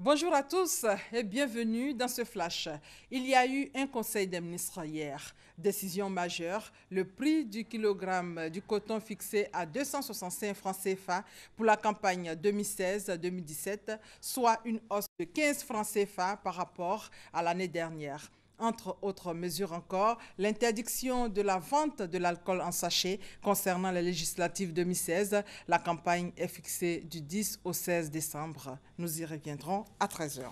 Bonjour à tous et bienvenue dans ce flash. Il y a eu un conseil des ministres hier. Décision majeure, le prix du kilogramme du coton fixé à 265 francs CFA pour la campagne 2016-2017, soit une hausse de 15 francs CFA par rapport à l'année dernière. Entre autres mesures encore, l'interdiction de la vente de l'alcool en sachet concernant les législatives 2016. La campagne est fixée du 10 au 16 décembre. Nous y reviendrons à 13 h.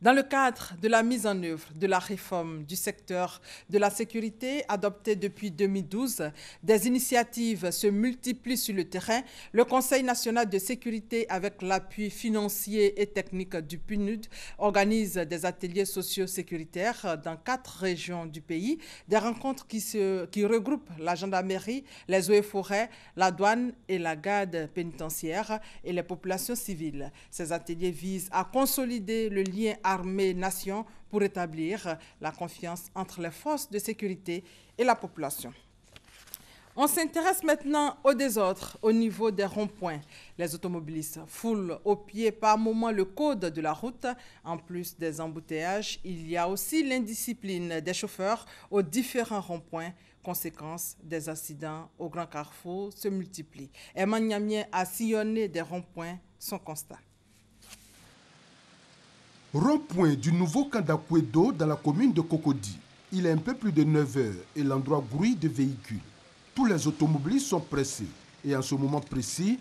Dans le cadre de la mise en œuvre de la réforme du secteur de la sécurité adoptée depuis 2012, des initiatives se multiplient sur le terrain. Le Conseil national de sécurité, avec l'appui financier et technique du PNUD, organise des ateliers socio-sécuritaires dans 4 régions du pays, des rencontres qui regroupent la gendarmerie, les eaux et forêts, la douane et la garde pénitentiaire et les populations civiles. Ces ateliers visent à consolider le lien armée-nation pour établir la confiance entre les forces de sécurité et la population. On s'intéresse maintenant au désordre au niveau des ronds-points. Les automobilistes foulent au pied par moment le code de la route. En plus des embouteillages, il y a aussi l'indiscipline des chauffeurs aux différents ronds-points. Conséquence, des accidents au Grand Carrefour se multiplient. Emmanuel Niamien a sillonné des ronds-points son constat. Rond-point du nouveau camp d'Akwedo dans la commune de Cocody. Il est un peu plus de 9 h et l'endroit grouille de véhicules. Tous les automobilistes sont pressés et en ce moment précis,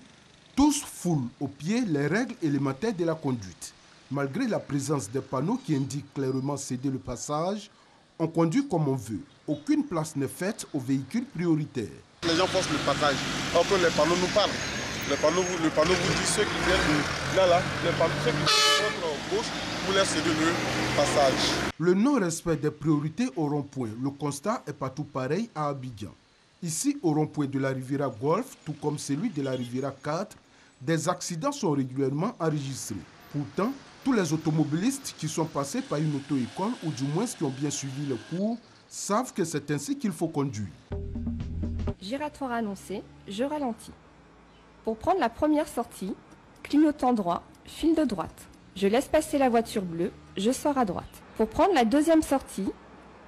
tous foulent au pied les règles élémentaires de la conduite. Malgré la présence des panneaux qui indiquent clairement céder le passage, on conduit comme on veut. Aucune place n'est faite aux véhicules prioritaires. Les gens forcent le passage, alors que les panneaux nous parlent. Le panneau vous dit ceux qui viennent là, les panneaux, ceux qui viennent de votre gauche, vous laissez céder le passage. Le non-respect des priorités au rond-point, le constat est partout pareil à Abidjan. Ici, au rond-point de la Riviera Golf, tout comme celui de la Riviera 4, des accidents sont régulièrement enregistrés. Pourtant, tous les automobilistes qui sont passés par une auto-école, ou du moins qui ont bien suivi le cours, savent que c'est ainsi qu'il faut conduire. Giratoire annoncé, je ralentis. Pour prendre la première sortie, clignotant droit, file de droite. Je laisse passer la voiture bleue, je sors à droite. Pour prendre la deuxième sortie,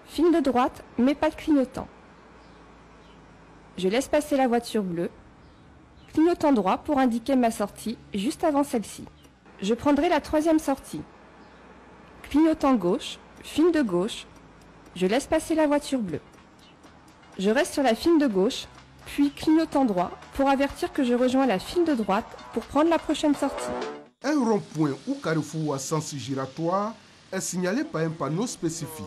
file de droite, mais pas de clignotant. Je laisse passer la voiture bleue, clignotant droit pour indiquer ma sortie juste avant celle-ci. Je prendrai la troisième sortie. Clignotant gauche, file de gauche, je laisse passer la voiture bleue. Je reste sur la file de gauche, puis clignotant droit pour avertir que je rejoins la file de droite pour prendre la prochaine sortie. Un rond-point ou carrefour à sens giratoire est signalé par un panneau spécifique.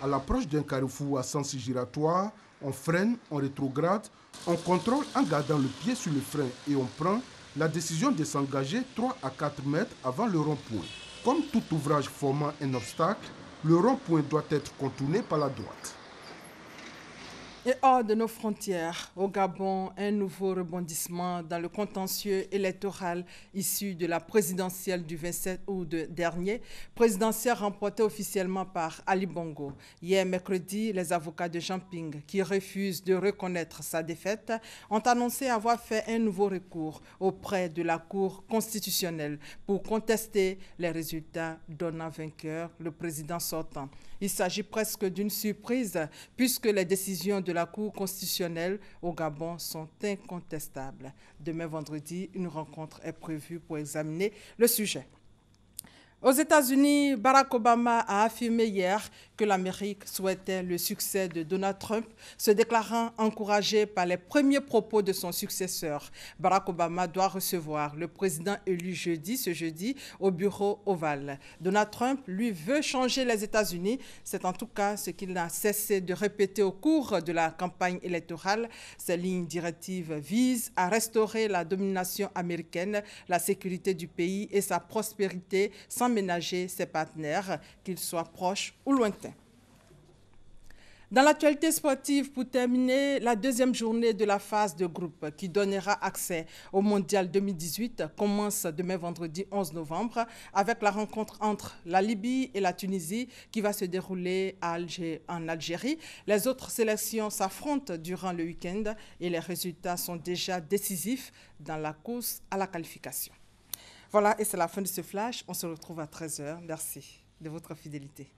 À l'approche d'un carrefour à sens giratoire, on freine, on rétrograde, on contrôle en gardant le pied sur le frein et on prend la décision de s'engager 3 à 4 mètres avant le rond-point. Comme tout ouvrage formant un obstacle, le rond-point doit être contourné par la droite. Et hors de nos frontières, au Gabon, un nouveau rebondissement dans le contentieux électoral issu de la présidentielle du 27 août dernier, présidentielle remportée officiellement par Ali Bongo. Hier mercredi, les avocats de Jean Ping, qui refusent de reconnaître sa défaite, ont annoncé avoir fait un nouveau recours auprès de la Cour constitutionnelle pour contester les résultats donnant vainqueur le président sortant. Il s'agit presque d'une surprise puisque les décisions de la Cour constitutionnelle au Gabon sont incontestables. Demain vendredi, une rencontre est prévue pour examiner le sujet. Aux États-Unis, Barack Obama a affirmé hier que l'Amérique souhaitait le succès de Donald Trump, se déclarant encouragé par les premiers propos de son successeur. Barack Obama doit recevoir le président élu ce jeudi, au bureau ovale. Donald Trump, lui, veut changer les États-Unis. C'est en tout cas ce qu'il n'a cessé de répéter au cours de la campagne électorale. Ces lignes directives visent à restaurer la domination américaine, la sécurité du pays et sa prospérité sans ménager ses partenaires, qu'ils soient proches ou lointains. Dans l'actualité sportive, pour terminer, la deuxième journée de la phase de groupe qui donnera accès au Mondial 2018 commence demain vendredi 11 novembre avec la rencontre entre la Libye et la Tunisie qui va se dérouler en Algérie. Les autres sélections s'affrontent durant le week-end et les résultats sont déjà décisifs dans la course à la qualification. Voilà, et c'est la fin de ce flash. On se retrouve à 13h. Merci de votre fidélité.